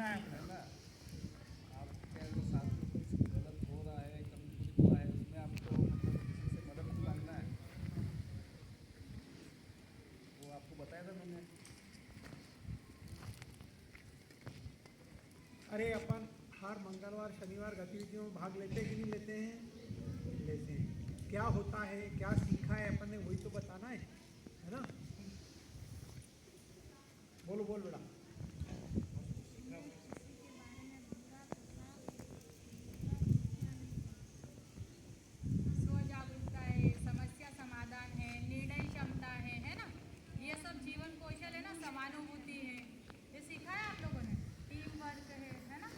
लगना है अपने। है ना। आपके अगर साथ में कुछ गलत हो रहा है, कमी कुछ हुआ है, उसमें आपको मतलब किसी से मदद मांगना है, वो आपको बताया था मैंने। अरे अपन हर मंगलवार शनिवार गतिविधियों में भाग लेते कि नहीं लेते हैं? लेते हैं। क्या होता है, क्या सीखा है अपन ने, वही तो बताना है ना। बोलो बोल बेटा। स्व जागरूकता है, समस्या समाधान है, निर्णय क्षमता है ना। ये सब जीवन कौशल है ना, समानुभूति है, ये सीखा है आप लोगों ने। टीम वर्क है ना।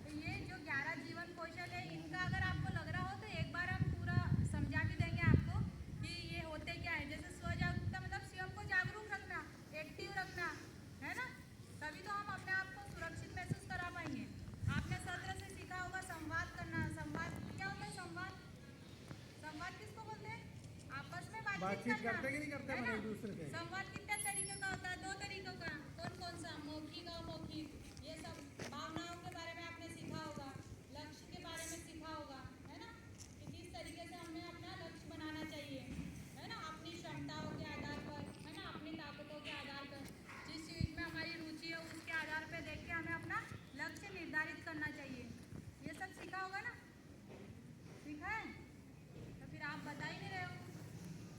तो ये जो 11 जीवन कौशल है, इनका अगर आपको लग रहा हो तो एक बार हम पूरा समझा भी देंगे आपको कि ये होते क्या है। जैसे स्व जागरूकता मतलब स्वयं को जागरूक रखना, एक्टिव रखना, है ना। तभी तो हम अपने आप को सुरक्षित महसूस करा पाएंगे। आपने सत्र से सीखा होगा संवाद करना। संवाद क्या होता है? संवाद, संवाद किसको बोलते हैं? आपस में बातचीत करना, करते कि नहीं करते है अपन ना। एक दूसरे से? संवाद कितने तरीके का होता है? 2 तरीकों का। कौन कौन सा? मौखिक, अमौखिक। ये सब भावनाओं के बारे में आपने सीखा होगा, लक्ष्य के बारे में सीखा होगा, है ना, कि किस तरीके से हमें अपना लक्ष्य बनाना चाहिए, है ना, अपनी क्षमताओं के आधार पर, है ना, अपनी ताकतों के आधार पर, जिस चीज़ में हमारी रुचि है उसके आधार पर देख के हमें अपना लक्ष्य निर्धारित करना चाहिए। ये सब सीखा होगा ना? सीखा है? तो फिर आप बता ही नहीं रहे हो।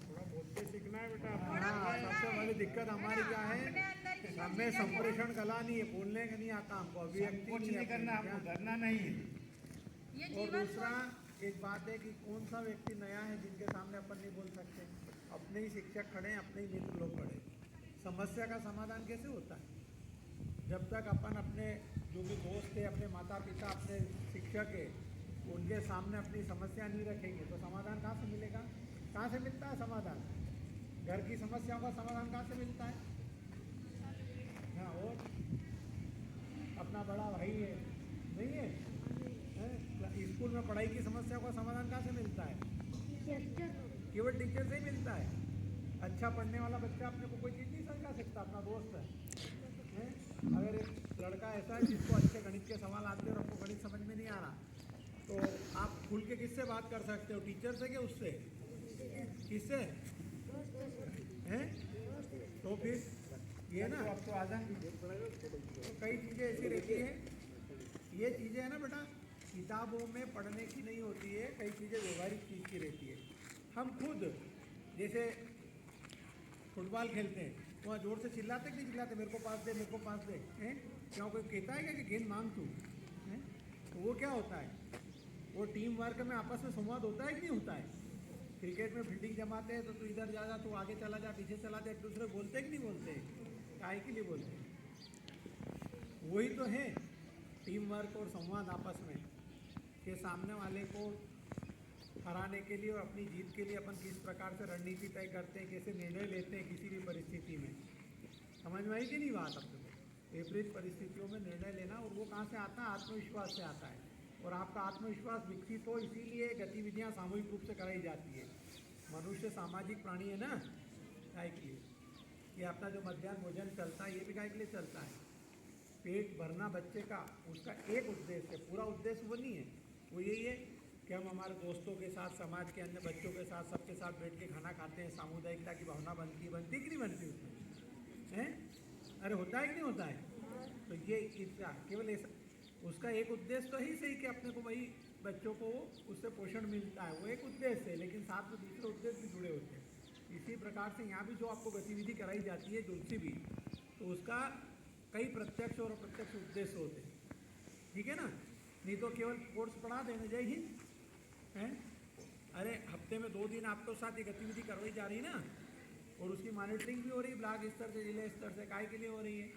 थोड़ा बोलते सीखना है बेटा। थोड़ा बोलना सबसे है, बड़ी दिक्कत हमारी ना? क्या अपने है, अंदर की जो हमें चीजें हैं ना, संप्रेषण कला नहीं है, बोलने का नहीं आता हमको, अभिव्यक्ति कुछ नहीं करना, अपनी, आपको क्या? डरना नहीं है। ये और जीवन दूसरा एक बात है कि कौन सा व्यक्ति नया है जिनके सामने अपन नहीं बोल सकते। अपने ही शिक्षक खड़े हैं, अपने ही मित्र लोग खड़े हैं। समस्या का समाधान कैसे होता है? जब तक अपन अपने जो भी दोस्त है, अपने माता पिता, अपने शिक्षक है, उनके सामने अपनी समस्या नहीं रखेंगे तो समाधान कहाँ से मिलेगा? कहाँ से मिलता है समाधान? घर की समस्याओं का समाधान कहाँ से मिलता है? हाँ, और अपना बड़ा भाई है, नहीं है, स्कूल में पढ़ाई की समस्या का समाधान कहाँ से मिलता है? केवल टीचर से ही मिलता है। अच्छा पढ़ने वाला बच्चा अपने को कोई चीज़ नहीं समझा सकता, अपना दोस्त है? अगर एक लड़का ऐसा है जिसको अच्छे गणित के सवाल आते हैं और आपको गणित समझ में नहीं आ रहा, तो आप खुल के किससे बात कर सकते हो? टीचर से कि उससे? किससे? हैं? तो फिर ये ना, आपको आसान तो कई चीज़ें ऐसी रहती है। ये चीज़ें है ना बेटा, किताबों में पढ़ने की नहीं होती है, कई चीज़ें व्यवहारिक चीज़ की रहती है। हम खुद जैसे फुटबॉल खेलते हैं, वहाँ जोर से चिल्लाते कि नहीं चिल्लाते, मेरे को पास दे, मेरे को पास दे, हैं? क्या कोई कहता है क्या कि गेंद मांग तू? हैं? तो वो क्या होता है? वो टीम वर्क में आपस में संवाद होता है कि नहीं होता है? क्रिकेट में फील्डिंग जमाते हैं तो तू इधर जा, तू आगे चला जा, पीछे चला जा, एक दूसरे को बोलते हैं कि नहीं बोलते? काहे के लिए बोलते हैं? वही तो है टीम वर्क और संवाद आपस में, कि सामने वाले को हराने के लिए और अपनी जीत के लिए अपन किस प्रकार से रणनीति तय करते हैं, कैसे निर्णय लेते हैं किसी भी परिस्थिति में। समझ में आई कि नहीं बात आपको? विपरीत परिस्थितियों में निर्णय लेना, और वो कहाँ से आता है? आत्मविश्वास से आता है। और आपका आत्मविश्वास विकसित हो इसीलिए गतिविधियाँ सामूहिक रूप से कराई जाती है। मनुष्य सामाजिक प्राणी है ना, काय के लिए? ये अपना जो मध्याह्न भोजन चलता है ये भी काय के लिए चलता है? पेट भरना बच्चे का, उसका एक उद्देश्य है, पूरा उद्देश्य वो नहीं है। वो यही है कि हम हमारे दोस्तों के साथ, समाज के अन्य बच्चों के साथ, सबके साथ बैठ के खाना खाते हैं, सामुदायिकता की भावना बनती कि नहीं बनती उसमें? हैं? अरे होता है कि नहीं होता है? तो ये इसका केवल ऐसा, उसका एक उद्देश्य तो ही सही कि अपने को वही बच्चों को उससे पोषण मिलता है, वो एक उद्देश्य है, लेकिन साथ में दूसरे उद्देश्य भी जुड़े होते हैं। इसी प्रकार से यहाँ भी जो आपको गतिविधि कराई जाती है जो सी भी, तो उसका कई प्रत्यक्ष और अप्रत्यक्ष उद्देश्य होते हैं। ठीक है ना? नहीं तो केवल कोर्स पढ़ा देना, जय हिंद, हैं? अरे हफ्ते में 2 दिन आपको साथ ये गतिविधि करवाई जा रही है ना, और उसकी मॉनिटरिंग भी हो रही है ब्लॉक स्तर से, जिले स्तर से। काय के लिए हो रही है?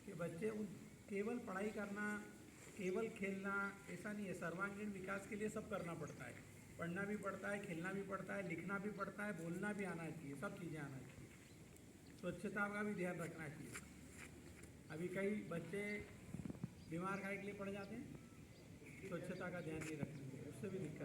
कि बच्चे उन केवल पढ़ाई करना, केवल खेलना ऐसा नहीं है, सर्वांगीण विकास के लिए सब करना पड़ता है। पढ़ना भी पड़ता है, खेलना भी पड़ता है, लिखना भी पड़ता है, बोलना भी आना चाहिए, सब चीज़ें आना चाहिए। स्वच्छता का भी ध्यान रखना चाहिए। अभी कई बच्चे बीमार काय के लिए पड़ जाते हैं? स्वच्छता का ध्यान नहीं रखने के लिए, उससे भी दिक्कत